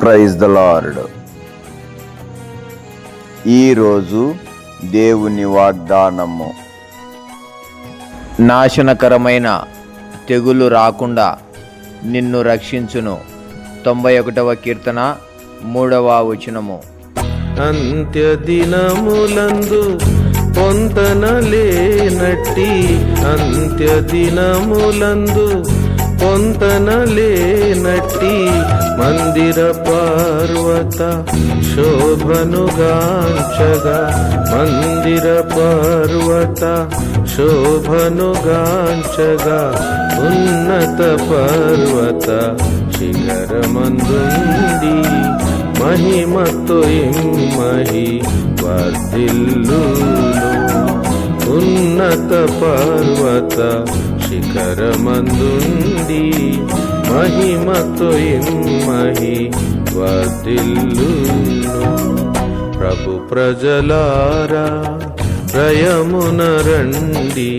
Praise the lord. ఈరోజు దేవుని వాగ్దానము. నాశనకరమైన తెగులు రాకుండా నిన్ను రక్షించును. 91వ కీర్తన 3వ వచనము. అంత్యదినములందు పొంతనలేనట్టి, అంత్యదినములందు పొంతనలేనట్టి మందిర పర్వత శోభనుగాంచగా, మందిర పర్వత శోభనుగాంచగా, ఉన్నత పర్వత శిఖరమందుండి మహిమతో ఇమ్మహి వర్ధిల్లును. ఉన్నత పర్వత శిఖరమందుండి మహిమతో ఇమ్మహి వర్ధిల్లును. ప్రభు ప్రజలారా ప్రయమున రండి,